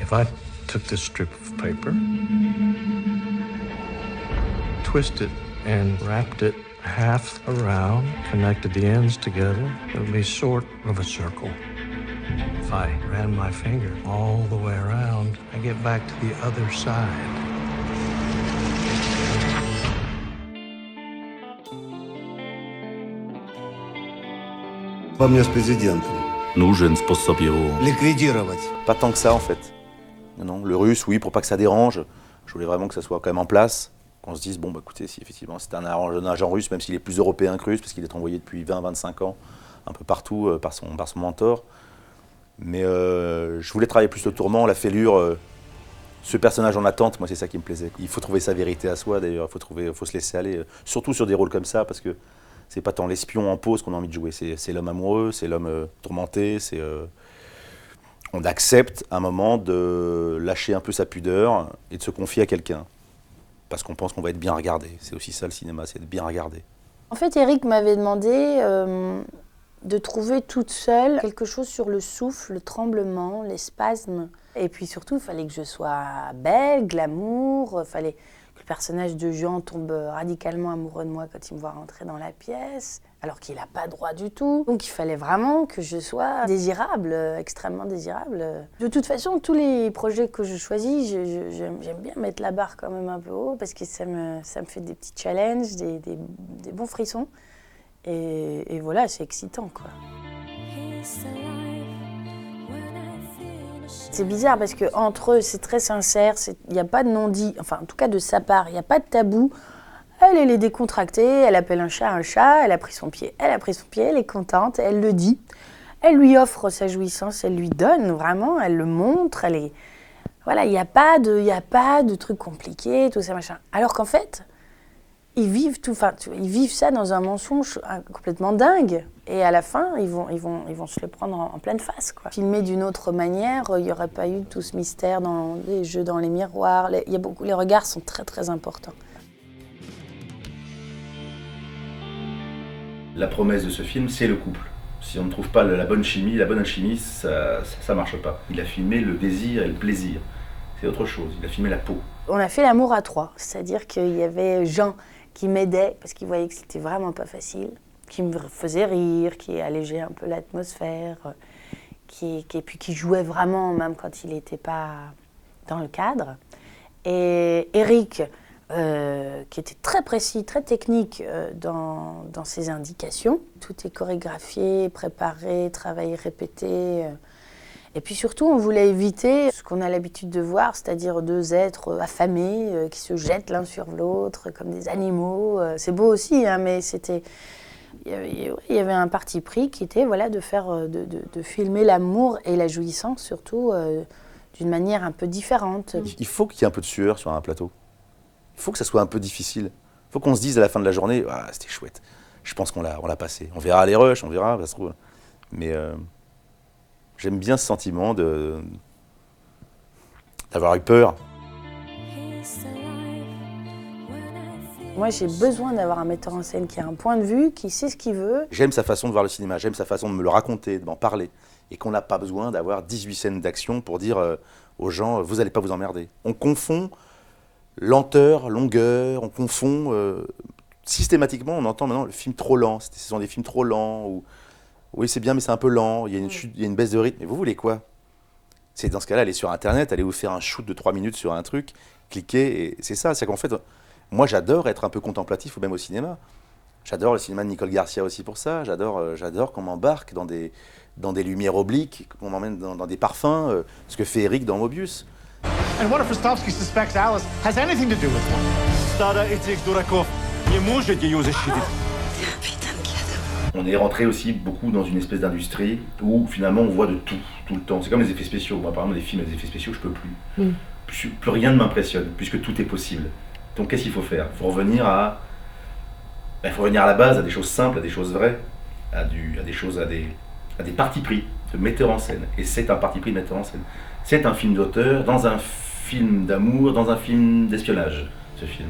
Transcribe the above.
If I took this strip of paper, twisted and wrapped it half around, connected the ends together, it would be sort of a circle. If I ran my finger all the way around, I get back to the other side. По мне с президентом. Нужен способ его... Ликвидировать. Pas tant que ça en fait. Non, le russe, oui, pour pas que ça dérange. Je voulais vraiment que ça soit quand même en place. Qu'on se dise, bon, bah écoutez, si effectivement c'est un agent russe, même s'il est plus européen que russe, parce qu'il est envoyé depuis 20-25 ans, un peu partout, par son mentor. Mais je voulais travailler plus le tourment, la fêlure, ce personnage en attente, moi c'est ça qui me plaisait. Il faut trouver sa vérité à soi d'ailleurs, il faut se laisser aller, surtout sur des rôles comme ça, parce que c'est pas tant l'espion en pause qu'on a envie de jouer, c'est l'homme amoureux, c'est l'homme tourmenté, on accepte à un moment de lâcher un peu sa pudeur et de se confier à quelqu'un. Parce qu'on pense qu'on va être bien regardé. C'est aussi ça le cinéma, c'est être bien regardé. En fait, Eric m'avait demandé de trouver toute seule quelque chose sur le souffle, le tremblement, les spasmes. Et puis surtout, il fallait que je sois belle, glamour, il fallait que le personnage de Jean tombe radicalement amoureux de moi quand il me voit rentrer dans la pièce, alors qu'il n'a pas droit du tout. Donc il fallait vraiment que je sois désirable, extrêmement désirable. De toute façon, tous les projets que je choisis, j'aime bien mettre la barre quand même un peu haut, parce que ça me fait des petits challenges, des bons frissons. Et voilà, c'est excitant, quoi. C'est bizarre parce qu'entre eux, c'est très sincère, il n'y a pas de non-dit, enfin en tout cas de sa part, il n'y a pas de tabou. Elle est décontractée, elle appelle un chat, elle a pris son pied, elle est contente, elle le dit. Elle lui offre sa jouissance, elle lui donne vraiment, elle le montre, voilà, il n'y a pas de trucs compliqués, tout ça, machin. Alors qu'en fait, ils vivent ça dans un mensonge complètement dingue. Et à la fin, ils vont se le prendre en pleine face, quoi. Filmé d'une autre manière, il n'y aurait pas eu tout ce mystère dans les jeux dans les miroirs. Les regards sont très très importants. La promesse de ce film, c'est le couple. Si on ne trouve pas la bonne chimie, la bonne alchimie, ça marche pas. Il a filmé le désir et le plaisir. C'est autre chose, il a filmé la peau. On a fait l'amour à trois, c'est-à-dire qu'il y avait Jean qui m'aidait, parce qu'il voyait que c'était vraiment pas facile, qui me faisait rire, qui allégeait un peu l'atmosphère, et puis qui jouait vraiment, même quand il n'était pas dans le cadre. Et Eric, qui était très précis, très technique dans ses indications. Tout est chorégraphié, préparé, travaillé, répété. Et puis surtout, on voulait éviter ce qu'on a l'habitude de voir, c'est-à-dire deux êtres affamés qui se jettent l'un sur l'autre comme des animaux. C'est beau aussi, hein, mais il y avait un parti pris qui était de filmer l'amour et la jouissance surtout d'une manière un peu différente. Il faut qu'il y ait un peu de sueur sur un plateau. Il faut que ça soit un peu difficile. Il faut qu'on se dise à la fin de la journée, ah, c'était chouette. Je pense qu'on l'a passé. On verra les rushs, on verra, ça se trouve. Mais j'aime bien ce sentiment d'avoir eu peur. Moi, j'ai besoin d'avoir un metteur en scène qui a un point de vue, qui sait ce qu'il veut. J'aime sa façon de voir le cinéma, j'aime sa façon de me le raconter, de m'en parler. Et qu'on n'a pas besoin d'avoir 18 scènes d'action pour dire aux gens, vous n'allez pas vous emmerder. On confond lenteur, longueur, on confond... systématiquement, on entend maintenant le film trop lent. Ce sont des films trop lents, ou oui, c'est bien, mais c'est un peu lent, il y a une chute, il y a une baisse de rythme. Mais vous voulez quoi? C'est dans ce cas-là, allez sur Internet, allez vous faire un shoot de 3 minutes sur un truc, cliquez, et c'est ça. C'est qu'en fait, moi j'adore être un peu contemplatif, ou même au cinéma. J'adore le cinéma de Nicole Garcia aussi pour ça. J'adore qu'on m'embarque dans des lumières obliques, qu'on m'emmène dans des parfums, ce que fait Eric dans Mobius. And what if Rostovsky suspects Alice has anything to do with one? Stara этих дураков не может ее защитить. On est rentré aussi beaucoup dans une espèce d'industrie où finalement on voit de tout le temps. C'est comme les effets spéciaux. Moi, par exemple, des films à des effets spéciaux, je peux plus. Plus rien ne m'impressionne, puisque tout est possible. Donc qu'est-ce qu'il faut faire? Il faut revenir à la base, à des choses simples, à des choses vraies, à des partis pris de metteur en scène. Et c'est un parti pris de metteur en scène. C'est un film d'auteur, dans un film d'amour, dans un film d'espionnage, ce film.